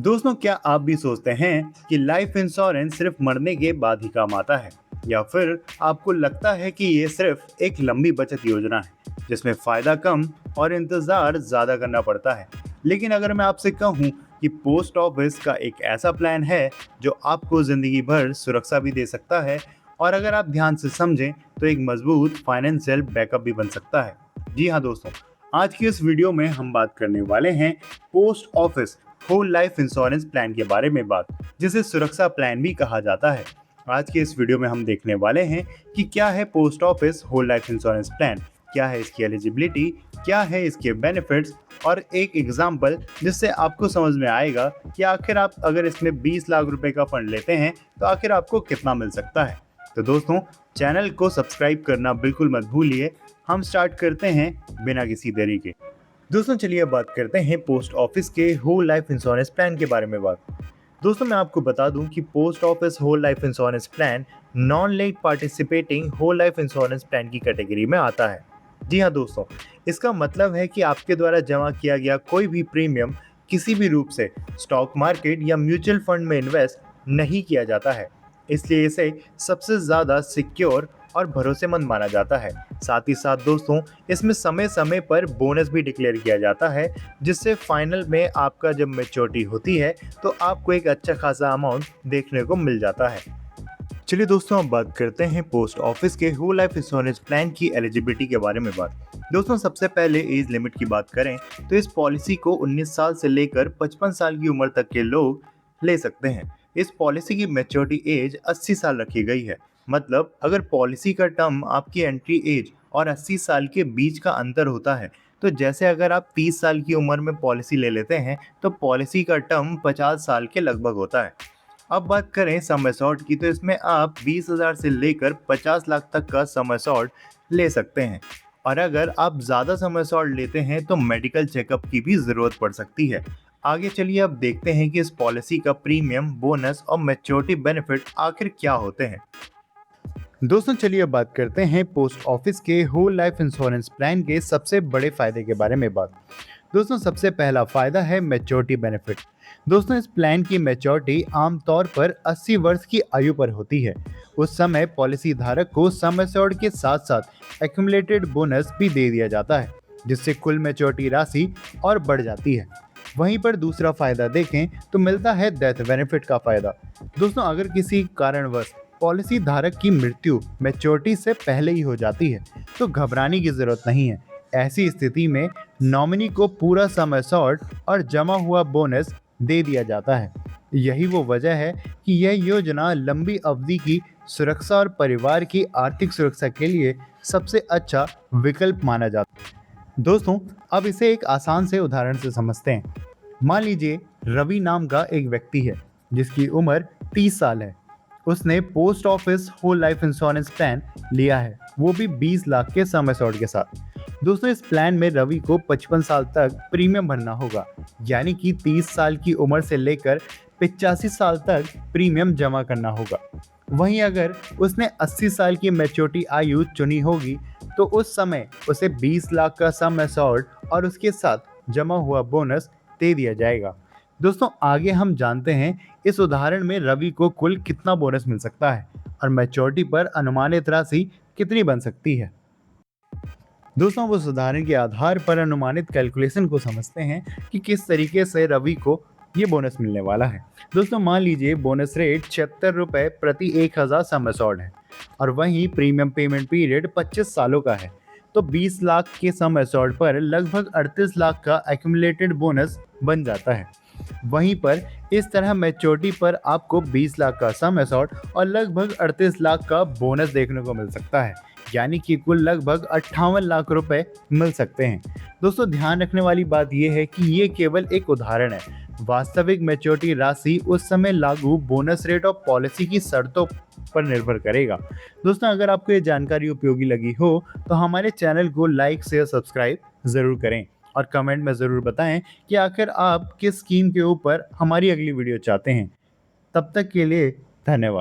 दोस्तों, क्या आप भी सोचते हैं कि लाइफ इंश्योरेंस सिर्फ मरने के बाद ही काम आता है, या फिर आपको लगता है कि ये सिर्फ एक लंबी बचत योजना है जिसमें फायदा कम और इंतजार ज्यादा करना पड़ता है। लेकिन अगर मैं आपसे कहूँ कि पोस्ट ऑफिस का एक ऐसा प्लान है जो आपको जिंदगी भर सुरक्षा भी दे सकता है, और अगर आप ध्यान से समझें तो एक मजबूत फाइनेंशियल बैकअप भी बन सकता है। जी हाँ दोस्तों, आज की इस वीडियो में हम बात करने वाले हैं post office whole life insurance plan के बारे में जिसे सुरक्षा प्लान भी कहा जाता है। आज के इस वीडियो में हम देखने वाले हैं कि क्या है post office whole life insurance plan, क्या है इसकी एलिजिबिलिटी, क्या है इसके बेनिफिट्स, और एक एग्जाम्पल जिससे आपको समझ में आएगा कि आखिर आप अगर इसमें 20 लाख रुपए का फंड लेते हैं तो आखिर आपको कितना मिल सकता है। तो दोस्तों, चैनल को सब्सक्राइब करना बिल्कुल मत भूलिए। हम स्टार्ट करते हैं बिना किसी देरी के। दोस्तों, चलिए अब बात करते हैं पोस्ट ऑफिस के होल लाइफ इंश्योरेंस प्लान के बारे में दोस्तों, मैं आपको बता दूं कि post office whole life insurance plan non linked participating whole life insurance plan की कैटेगरी में आता है। जी हाँ दोस्तों, इसका मतलब है कि आपके द्वारा जमा किया गया कोई भी प्रीमियम किसी भी रूप से स्टॉक मार्केट या म्यूचुअल फंड में इन्वेस्ट नहीं किया जाता है, इसलिए इसे सबसे ज़्यादा सिक्योर और भरोसेमंद माना जाता है। साथ ही साथ दोस्तों, इसमें समय समय पर बोनस भी डिक्लेयर किया जाता है, जिससे फाइनल में आपका जब मैच्योरिटी होती है तो आपको एक अच्छा खासा अमाउंट देखने को मिल जाता है। चलिए दोस्तों, अब बात करते हैं पोस्ट ऑफिस के होल लाइफ इंश्योरेंस प्लान की एलिजिबिलिटी के बारे में दोस्तों, सबसे पहले एज लिमिट की बात करें तो इस पॉलिसी को 19 साल से लेकर 55 साल की उम्र तक के लोग ले सकते हैं। इस पॉलिसी की मैच्योरिटी एज 80 साल रखी गई है। मतलब अगर पॉलिसी का टर्म आपकी एंट्री एज और 80 साल के बीच का अंतर होता है, तो जैसे अगर आप 30 साल की उम्र में पॉलिसी ले लेते हैं तो पॉलिसी का टर्म 50 साल के लगभग होता है। अब बात करें सम एश्योर्ड की, तो इसमें आप 20,000 से लेकर 50 लाख तक का सम एश्योर्ड ले सकते हैं। और अगर आप ज़्यादा सम एश्योर्ड लेते हैं तो मेडिकल चेकअप की भी ज़रूरत पड़ सकती है। आगे चलिए अब देखते हैं कि इस पॉलिसी का प्रीमियम, बोनस और मैच्योरिटी बेनिफिट आखिर क्या होते हैं। दोस्तों, चलिए अब बात करते हैं पोस्ट ऑफिस के होल लाइफ इंश्योरेंस प्लान के सबसे बड़े फायदे के बारे में दोस्तों, सबसे पहला फायदा है मैच्योरिटी बेनिफिट। दोस्तों, इस प्लान की मैच्योरिटी आमतौर पर 80 वर्ष की आयु पर होती है। उस समय पॉलिसी धारक को सम एश्योर्ड के साथ साथ एक्यूमुलेटेड बोनस भी दे दिया जाता है, जिससे कुल मैच्योरिटी राशि और बढ़ जाती है। वहीं पर दूसरा फायदा देखें तो मिलता है डेथ बेनिफिट का फायदा। दोस्तों, अगर किसी कारणवश पॉलिसी धारक की मृत्यु मैच्योरिटी से पहले ही हो जाती है तो घबराने की जरूरत नहीं है। ऐसी स्थिति में नॉमिनी को पूरा सम एश्योर्ड और जमा हुआ बोनस दे दिया जाता है। यही वो वजह है कि यह योजना लंबी अवधि की सुरक्षा और परिवार की आर्थिक सुरक्षा के लिए सबसे अच्छा विकल्प माना जाता है। दोस्तों, अब इसे एक आसान से उदाहरण से समझते हैं। मान लीजिए रवि नाम का एक व्यक्ति है जिसकी उम्र 30 साल है। उसने post office whole life insurance plan लिया है, वो भी 20 लाख के सम एश्योर्ड के साथ। दोस्तों, इस प्लान में रवि को 55 साल तक प्रीमियम भरना होगा, यानी कि 30 साल की उम्र से लेकर 85 साल तक प्रीमियम जमा करना होगा। वहीं अगर उसने 80 साल की मैच्योरिटी आयु चुनी होगी तो उस समय उसे 20 लाख का सम एश्योर्ड और उसके साथ जमा हुआ बोनस दे दिया जाएगा। दोस्तों, आगे हम जानते हैं इस उदाहरण में रवि को कुल कितना बोनस मिल सकता है और मैच्योरिटी पर अनुमानित राशि कितनी बन सकती है। दोस्तों, उस उदाहरण के आधार पर अनुमानित कैलकुलेशन को समझते हैं कि किस तरीके से रवि को ये बोनस मिलने वाला है। दोस्तों, मान लीजिए बोनस रेट 76 रुपये प्रति 1000 सम एश्योर्ड है और वहीं प्रीमियम पेमेंट पीरियड 25 सालों का है, तो 20 लाख के सम एश्योर्ड पर लगभग 38 लाख का एक्यूमुलेटेड बोनस बन जाता है। वहीं पर इस तरह मैच्योरिटी पर आपको 20 लाख का सम एश्योर्ड और लगभग 38 लाख का बोनस देखने को मिल सकता है, यानी कि कुल लगभग 58 लाख रुपए मिल सकते हैं। दोस्तों, ध्यान रखने वाली बात यह है कि ये केवल एक उदाहरण है। वास्तविक मैच्योरिटी राशि उस समय लागू बोनस रेट और पॉलिसी की शर्तों पर निर्भर करेगा। दोस्तों, अगर आपको ये जानकारी उपयोगी लगी हो तो हमारे चैनल को लाइक, शेयर, सब्सक्राइब ज़रूर करें और कमेंट में ज़रूर बताएं कि आखिर आप किस स्कीम के ऊपर हमारी अगली वीडियो चाहते हैं। तब तक के लिए धन्यवाद।